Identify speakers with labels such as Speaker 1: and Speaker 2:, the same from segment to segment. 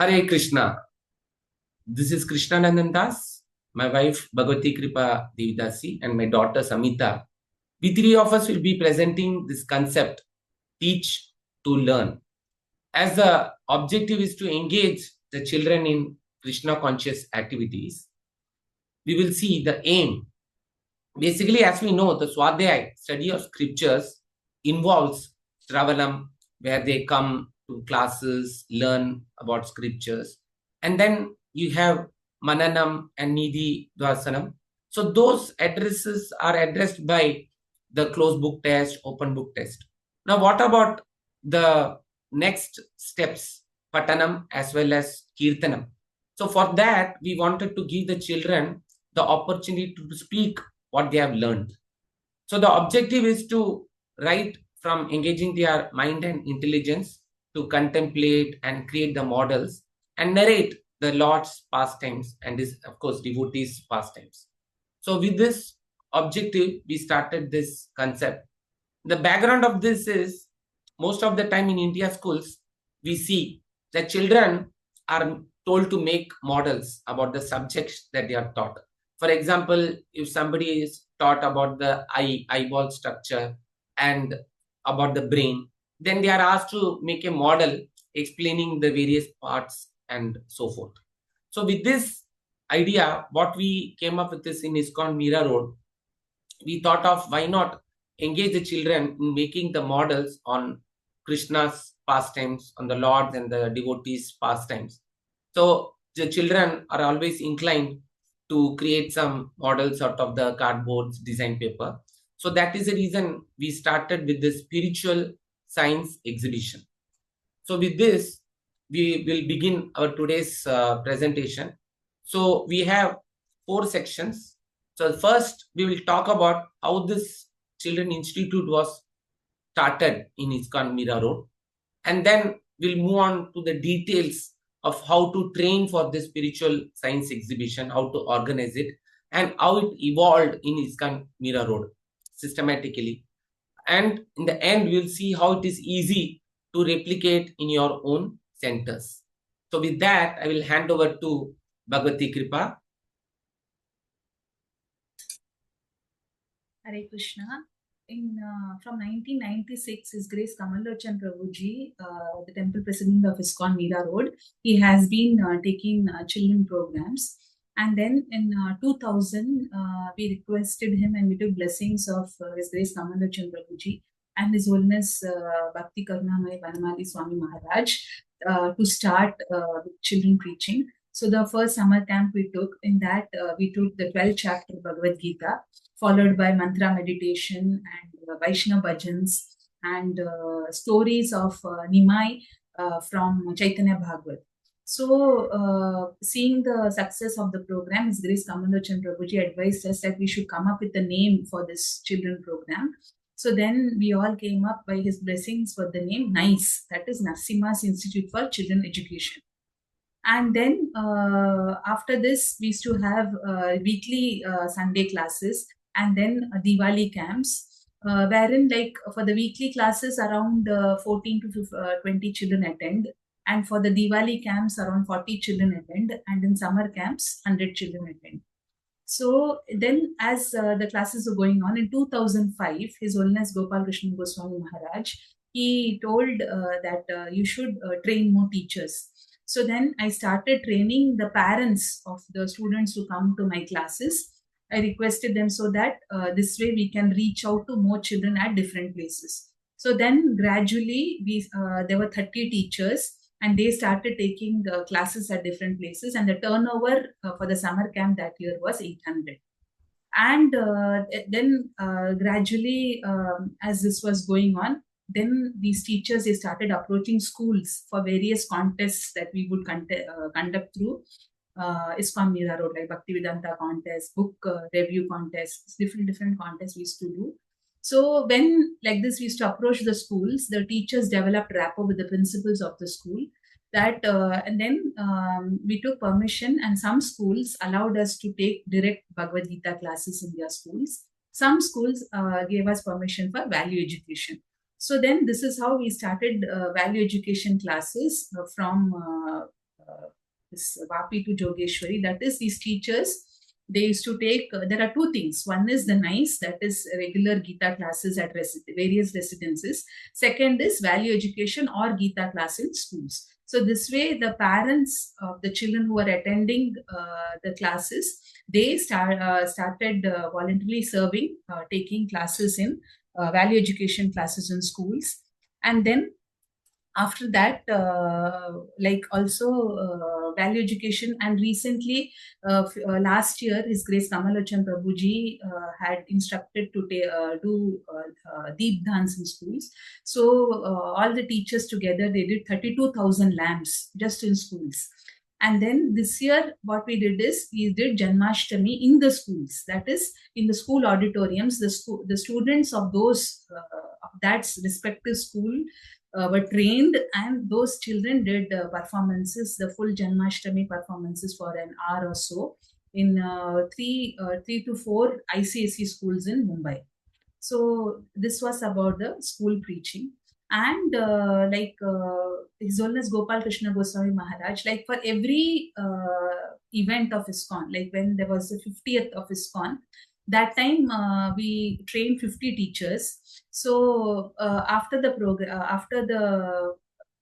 Speaker 1: Hare Krishna. This is Krishna Nandan Das, my wife Bhagavati Kripa Devidasi, and my daughter Samita. We three of us will be presenting this concept, teach to learn. As the objective is to engage the children in Krishna conscious activities, we will see the aim. Basically, as we know, the Swadhyay, study of scriptures, involves Shravanam, where they come to classes, learn about scriptures. And then you have Mananam and Nidhi Dvasanam. So those addresses are addressed by the closed book test, open book test. Now, what about the next steps, Patanam as well as Kirtanam? So for that, we wanted to give the children the opportunity to speak what they have learned. So the objective is to write from engaging their mind and intelligence to contemplate and create the models and narrate the Lord's pastimes and his, of course, devotees' pastimes. So with this objective, we started this concept. The background of this is most of the time in India schools, we see that children are told to make models about the subjects that they are taught. For example, if somebody is taught about the eyeball structure and about the brain, then they are asked to make a model explaining the various parts and so forth. So with this idea, what we came up with is in ISKCON Mira Road, we thought of why not engage the children in making the models on Krishna's pastimes, on the Lord's and the devotees' pastimes. So the children are always inclined to create some models out of the cardboard design paper. So that is the reason we started with the spiritual science exhibition. So with this, we will begin our today's presentation. So we have 4 sections. So first, we will talk about how this Children Institute was started in ISKCON Mira Road. And then we'll move on to the details of how to train for this spiritual science exhibition, how to organize it, and how it evolved in ISKCON Mira Road systematically. And in the end, we'll see how it is easy to replicate in your own centers. So with that, I will hand over to Bhagavati Kripa.
Speaker 2: Hare Krishna. From 1996, His Grace Kamalochan Prabhuji, the temple president of ISKCON Mira Road, he has been taking children programs. And then in 2000, we requested him and we took blessings of His Grace Kamalochan Prabhuji and His Holiness Bhakti Karunamai Vanamali Swami Maharaj to start with children preaching. So the first summer camp we took, in that we took the 12th chapter Bhagavad Gita, followed by mantra meditation and Vaishnava bhajans and stories of Nimai from Chaitanya Bhagavat. So, seeing the success of the program, His Grace Kamalochan Prabhuji advised us that we should come up with a name for this children program. So then we all came up by his blessings for the name NICE, that is Narasimha's Institute for Children Education. And then after this, we used to have weekly Sunday classes and then Diwali camps, wherein like for the weekly classes around 14 to 20 children attend, and for the Diwali camps around 40 children attend, and in summer camps 100 children attend. So then as the classes were going on, in 2005, His Holiness Gopal Krishna Goswami Maharaj, he told that you should train more teachers. So then I started training the parents of the students who come to my classes. I requested them so that this way we can reach out to more children at different places. So then gradually there were 30 teachers and they started taking classes at different places, and the turnover for the summer camp that year was 800. And then gradually, as this was going on, then these teachers, they started approaching schools for various contests that we would conduct through ISKCON Mira Road, like Bhaktivedanta contest, book review contests, different contests we used to do. So when like this we used to approach the schools, the teachers developed rapport with the principals of the school. That and then we took permission, and some schools allowed us to take direct Bhagavad Gita classes in their schools. Some schools gave us permission for value education. So then this is how we started value education classes from this Vapi to Jogeshwari. That is, these teachers, they used to take, there are two things. One is the NICE, that is regular Gita classes at various residences. Second is value education or Gita class in schools. So this way, the parents of the children who are attending the classes, they started voluntarily serving, taking classes in value education classes in schools. And then after that, like also value education, and recently last year His Grace Kamalochan Prabhuji had instructed to do deep dance in schools. So all the teachers together, they did 32,000 lamps just in schools. And then this year, what we did is we did Janmashtami in the schools. That is, in the school auditoriums, the students of those of that respective school were trained, and those children did performances, the full Janmashtami performances for an hour or so in three to four ICSE schools in Mumbai. So this was about the school preaching. And His Holiness Gopal Krishna Goswami Maharaj, like for every event of ISKCON, like when there was the 50th of ISKCON, that time we trained 50 teachers. So after the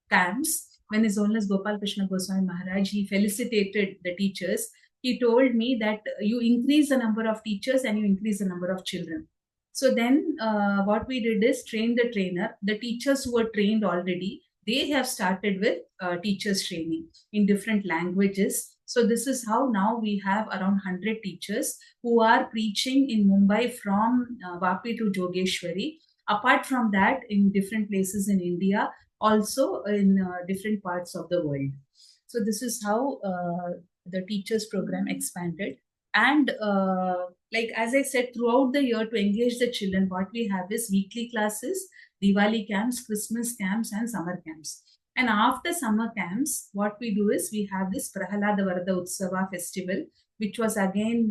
Speaker 2: camps, when His Holiness Gopal Krishna Goswami Maharaj, he felicitated the teachers. He told me that you increase the number of teachers and you increase the number of children. So then what we did is train the trainer. The teachers who were trained already, they have started with teachers training in different languages. So this is how now we have around 100 teachers who are preaching in Mumbai from Vapi to Jogeshwari. Apart from that, in different places in India, also in different parts of the world. So this is how the teachers program expanded. And like as I said, throughout the year, to engage the children, what we have is weekly classes, Diwali camps, Christmas camps, and summer camps. And after summer camps, what we do is we have this Prahalada Varada Utsava festival, which was again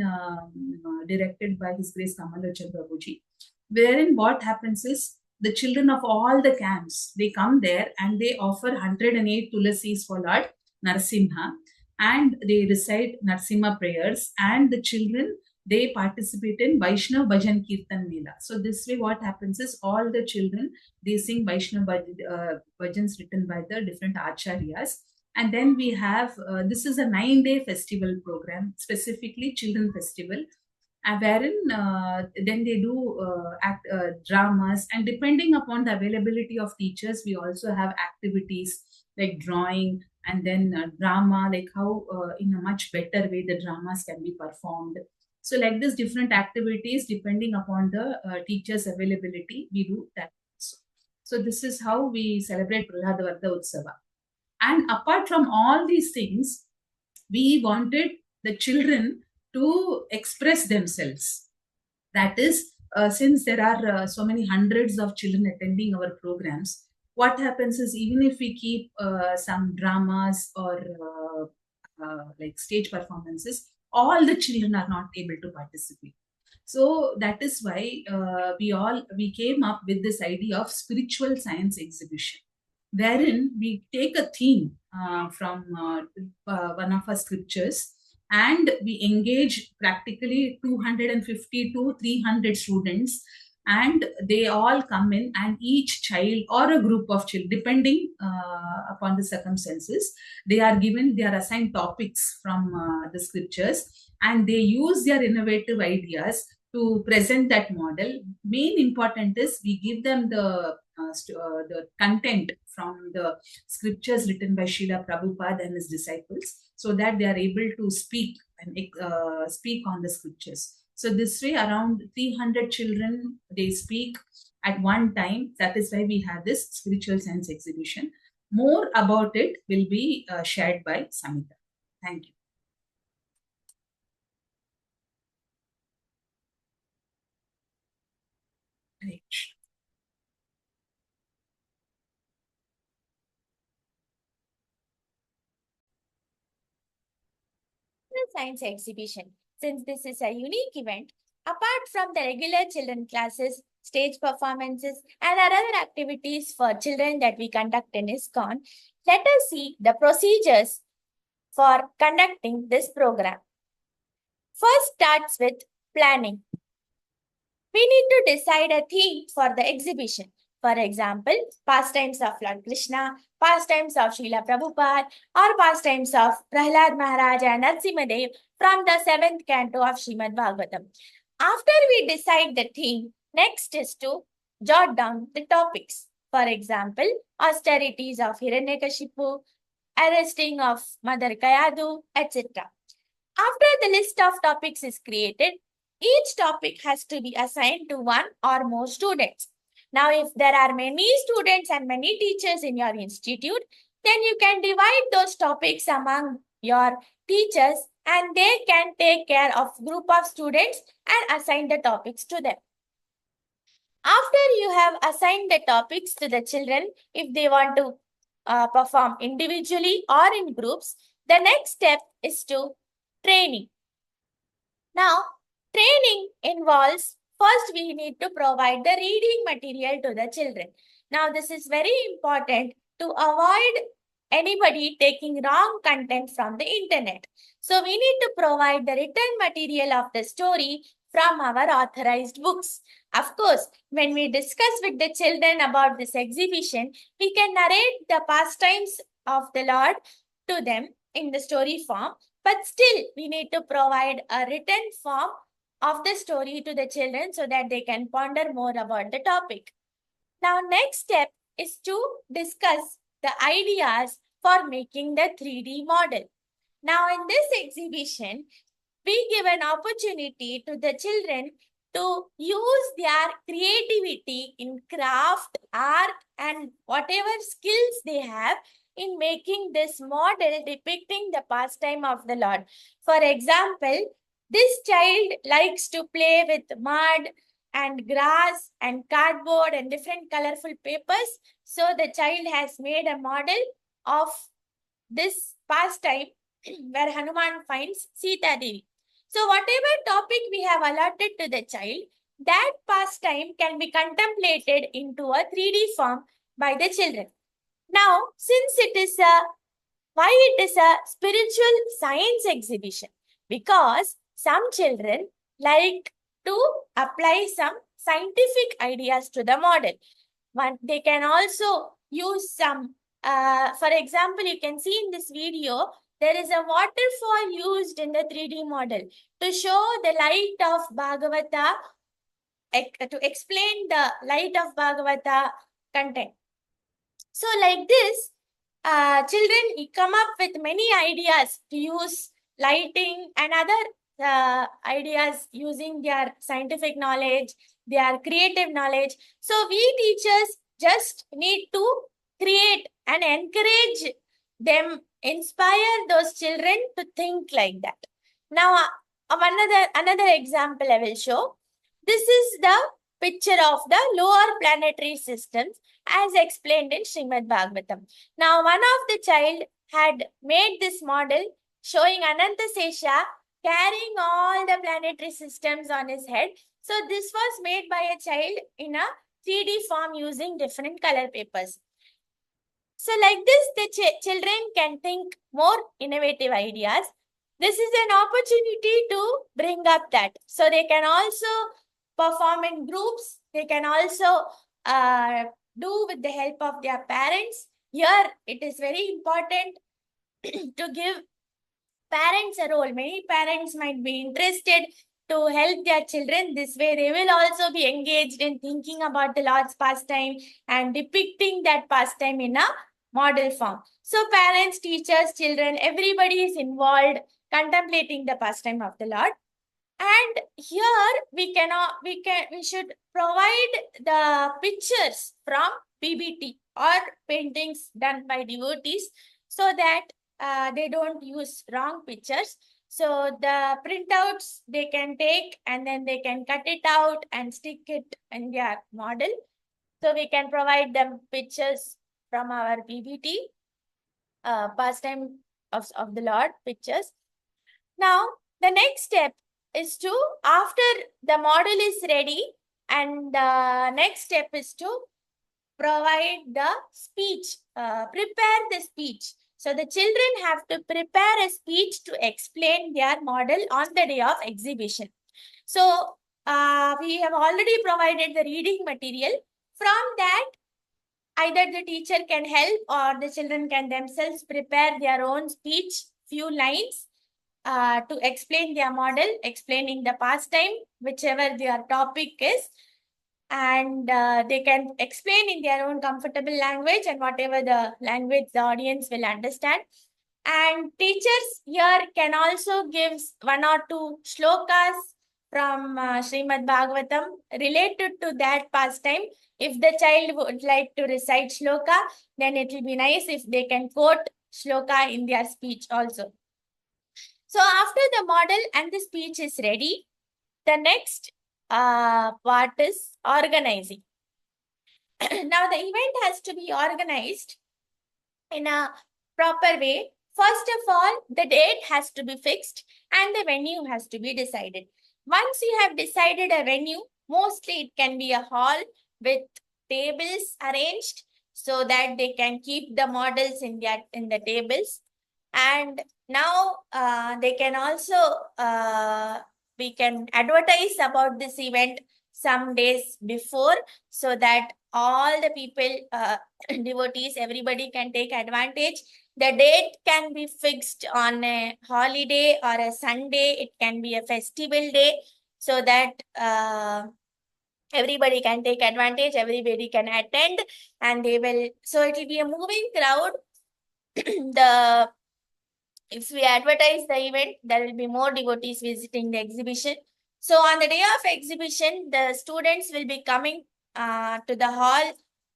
Speaker 2: directed by His Grace Kamalochan Prabhuji, wherein what happens is the children of all the camps, they come there and they offer 108 Tulasis for Lord Narasimha, and they recite Narasimha prayers, and the children, they participate in Vaishnav Bhajan Kirtan Mela. So this way what happens is all the children, they sing Vaishnav bhajans written by the different acharyas. And then we have, this is a 9-day festival program, specifically children festival, wherein then they do dramas, and depending upon the availability of teachers, we also have activities like drawing, and then drama, like how in a much better way the dramas can be performed. So like this, different activities depending upon the teachers' availability, we do that. So this is how we celebrate Prahalada Varada Utsava. And apart from all these things, we wanted the children to express themselves. That is, since there are so many hundreds of children attending our programs, what happens is, even if we keep some dramas or like stage performances, all the children are not able to participate. So that is why we came up with this idea of spiritual science exhibition, wherein we take a theme from one of our scriptures, and we engage practically 250 to 300 students, and they all come in, and each child or a group of children, depending upon the circumstances, they are assigned topics from the scriptures, and they use their innovative ideas to present that model. Main important is we give them the content from the scriptures written by Srila Prabhupada and his disciples, so that they are able to speak on the scriptures. So this way, around 300 children, they speak at one time. That is why we have this spiritual science exhibition. More about it will be shared by Samita. Thank you. Right.
Speaker 3: Science exhibition. Since this is a unique event, apart from the regular children classes, stage performances, and other activities for children that we conduct in ISKCON, let us see the procedures for conducting this program. First starts with planning. We need to decide a theme for the exhibition. For example, pastimes of Lord Krishna, pastimes of Srila Prabhupada, or pastimes of Prahlad Maharaj and Narasimhadev from the 7th canto of Srimad Bhagavatam. After we decide the theme, next is to jot down the topics. For example, austerities of Hiranyakashipu, arresting of Mother Kayadu, etc. After the list of topics is created, each topic has to be assigned to one or more students. Now, if there are many students and many teachers in your institute, then you can divide those topics among your teachers and they can take care of group of students and assign the topics to them. After you have assigned the topics to the children, if they want to perform individually or in groups, the next step is to training. Now, training involves, first we need to provide the reading material to the children. Now, this is very important to avoid anybody taking wrong content from the internet. So, we need to provide the written material of the story from our authorized books. Of course, when we discuss with the children about this exhibition, we can narrate the pastimes of the Lord to them in the story form. But still, we need to provide a written form of the story to the children so that they can ponder more about the topic. Now, next step is to discuss the ideas for making the 3D model. Now, in this exhibition, we give an opportunity to the children to use their creativity in craft, art, and whatever skills they have in making this model depicting the pastime of the Lord. For example, this child likes to play with mud and grass and cardboard and different colorful papers. So the child has made a model of this pastime where Hanuman finds Sita Devi. So whatever topic we have allotted to the child, that pastime can be contemplated into a 3D form by the children. Now, since why it is a spiritual science exhibition? Because some children like to apply some scientific ideas to the model. They can also use some, for example, you can see in this video, there is a waterfall used in the 3D model to show the light of Bhagavata, to explain the light of Bhagavata content. So like this, children come up with many ideas to use lighting and other ideas using their scientific knowledge, their creative knowledge. So we teachers just need to create and encourage them, inspire those children to think like that. Now, another example I will show. This is the picture of the lower planetary systems as explained in Srimad Bhagavatam. Now, one of the child had made this model showing Anantasesha carrying all the planetary systems on his head. So, this was made by a child in a 3D form using different color papers. So, like this, the children can think more innovative ideas. This is an opportunity to bring up that. So, they can also perform in groups. They can also do with the help of their parents. Here, it is very important to give parents a role. Many parents might be interested to help their children. This way, they will also be engaged in thinking about the Lord's pastime and depicting that pastime in a model form. So, parents, teachers, children, everybody is involved contemplating the pastime of the Lord. And here we should provide the pictures from PBT or paintings done by devotees so that they don't use wrong pictures. So the printouts they can take and then they can cut it out and stick it in their model. So we can provide them pictures from our PBT, pastime of the Lord pictures. Now the next step is to, after the model is ready, and the next step is to provide the speech, prepare the speech. So the children have to prepare a speech to explain their model on the day of exhibition. So we have already provided the reading material. From that, either the teacher can help or the children can themselves prepare their own speech, few lines to explain their model, explaining the pastime, whichever their topic is. And they can explain in their own comfortable language and whatever the language the audience will understand. And teachers here can also give 1 or 2 shlokas from Srimad Bhagavatam related to that pastime. If the child would like to recite shloka, then it will be nice if they can quote shloka in their speech also. So after the model and the speech is ready, the next part is organizing. Now the event has to be organized in a proper way. First of all, the date has to be fixed and the venue has to be decided. Once you have decided a venue, mostly it can be a hall with tables arranged so that they can keep the models in the tables. And now they can also we can advertise about this event some days before so that all the people, devotees, everybody can take advantage. The date can be fixed on a holiday or a Sunday. It can be a festival day so that everybody can take advantage, everybody can attend, and so it will be a moving crowd. If we advertise the event, there will be more devotees visiting the exhibition. So on the day of exhibition, the students will be coming to the hall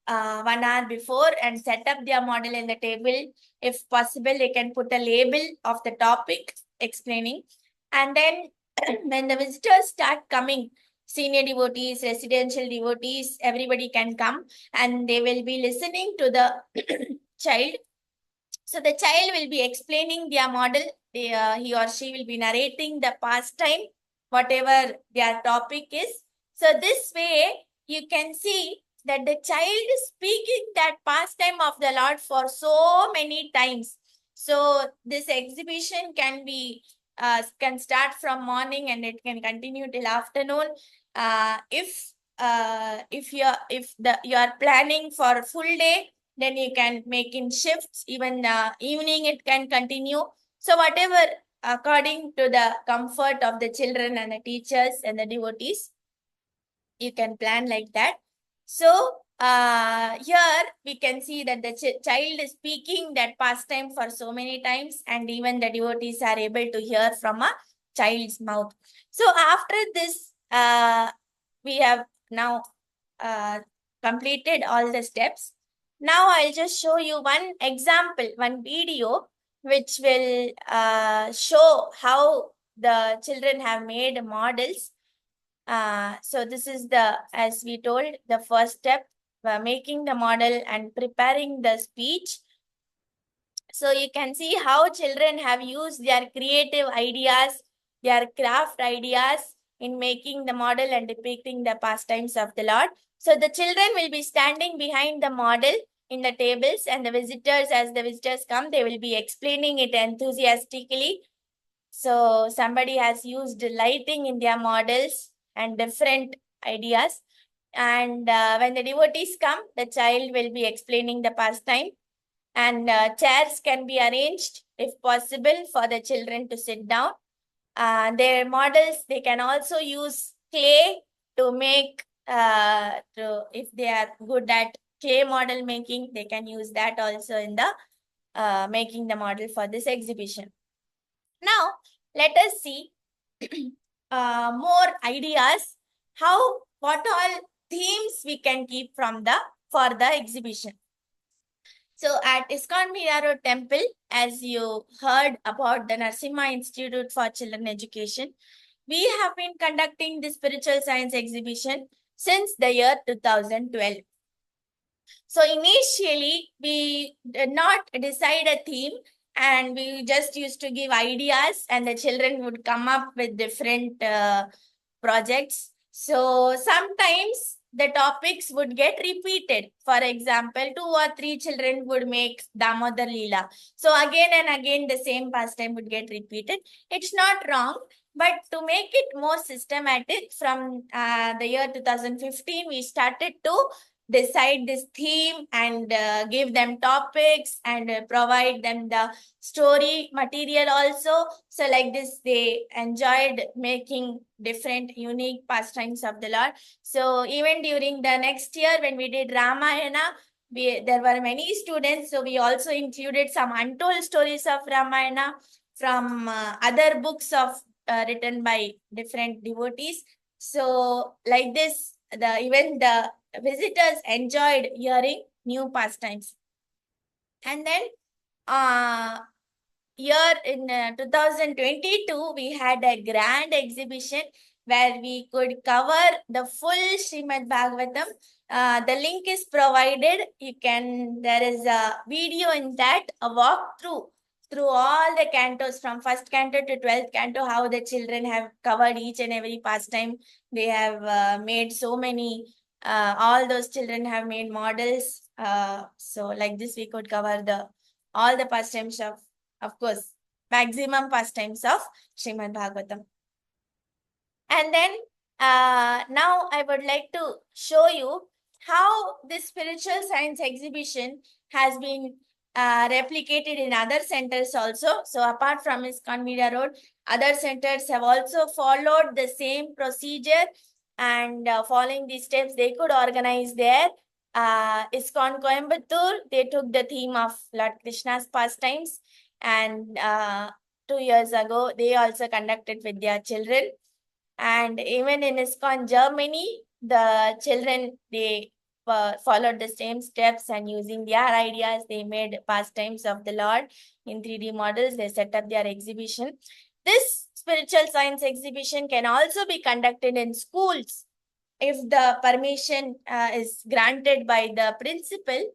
Speaker 3: 1 hour before and set up their model in the table. If possible, they can put a label of the topic explaining. And then when the visitors start coming, senior devotees, residential devotees, everybody can come and they will be listening to the child. So the child will be explaining their model. He or she will be narrating the pastime, whatever their topic is. So this way, you can see that the child is speaking that pastime of the Lord for so many times. So this exhibition can start from morning and it can continue till afternoon. If you are planning for a full day, then you can make in shifts. Even evening it can continue. So whatever according to the comfort of the children and the teachers and the devotees, you can plan like that. So here we can see that the child is speaking that pastime for so many times, and even the devotees are able to hear from a child's mouth. So after this, we have now completed all the steps. Now I'll just show you one example, one video, which will show how the children have made models. So this is as we told, the first step, making the model and preparing the speech. So you can see how children have used their creative ideas, their craft ideas in making the model and depicting the pastimes of the Lord. So the children will be standing behind the model in the tables, and as the visitors come, they will be explaining it enthusiastically. So somebody has used lighting in their models and different ideas. And when the devotees come, the child will be explaining the pastime. And chairs can be arranged, if possible, for the children to sit down. Their models, they can also use clay to make, if they are good at clay model making, they can use that also in the making the model for this exhibition. Now, let us see more ideas, what all themes we can keep for the exhibition. So at ISKCON Mira Road Temple, as you heard about the Narasimha Institute for Children Education, we have been conducting the spiritual science exhibition since the year 2012. So initially, we did not decide a theme, and we just used to give ideas and the children would come up with different projects. So sometimes the topics would get repeated. For example, 2 or 3 children would make Damodar Leela. So again and again, the same pastime would get repeated. It's not wrong, but to make it more systematic, from the year 2015, we started to decide this theme and give them topics and provide them the story material also. So like this, they enjoyed making different unique pastimes of the Lord. So even during the next year when we did Ramayana, there were many students. So we also included some untold stories of Ramayana from other books of written by different devotees. So like this, even the visitors enjoyed hearing new pastimes. And then year in 2022, we had a grand exhibition where we could cover the full Srimad Bhagavatam. The link is provided. There is a video in that, a walkthrough through all the cantos from 1st canto to 12th canto, how the children have covered each and every pastime. They have made so many, all those children have made models. So like this, we could cover all the pastimes of course, maximum pastimes of Srimad Bhagavatam. And then now I would like to show you how this spiritual science exhibition has been replicated in other centers also. So apart from ISKCON Media Road, other centers have also followed the same procedure, and following these steps, they could organize their ISKCON Coimbatore. They took the theme of Lord Krishna's pastimes, and 2 years ago, they also conducted with their children. And even in ISKCON Germany, the children, they followed the same steps, and using their ideas, they made pastimes of the Lord in 3D models. They set up their exhibition. This spiritual science exhibition can also be conducted in schools if the permission is granted by the principal.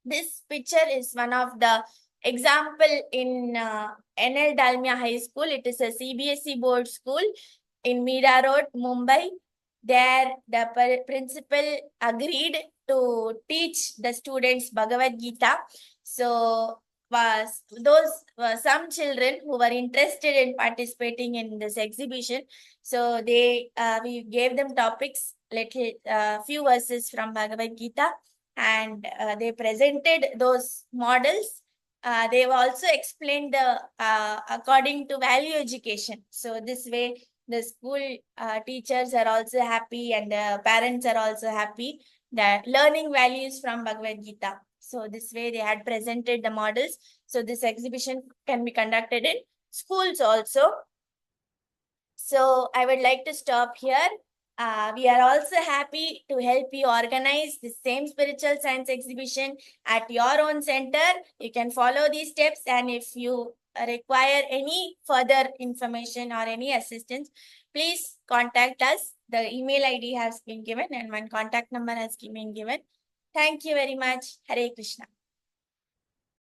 Speaker 3: This picture is one of the example in NL Dalmia High School. It is a CBSE board school in Mira Road, Mumbai. There, the principal agreed to teach the students Bhagavad Gita. So, some children who were interested in participating in this exhibition, so we gave them topics, few verses from Bhagavad Gita, and they presented those models. They've also explained according to value education. So this way, the school teachers are also happy, and the parents are also happy that learning values from Bhagavad Gita. So this way, they had presented the models. So this exhibition can be conducted in schools also. So I would like to stop here. We are also happy to help you organize the same spiritual science exhibition at your own center. You can follow these steps, and if you require any further information or any assistance, please contact us. The email ID has been given and my contact number has been given. Thank you very much. Hare Krishna.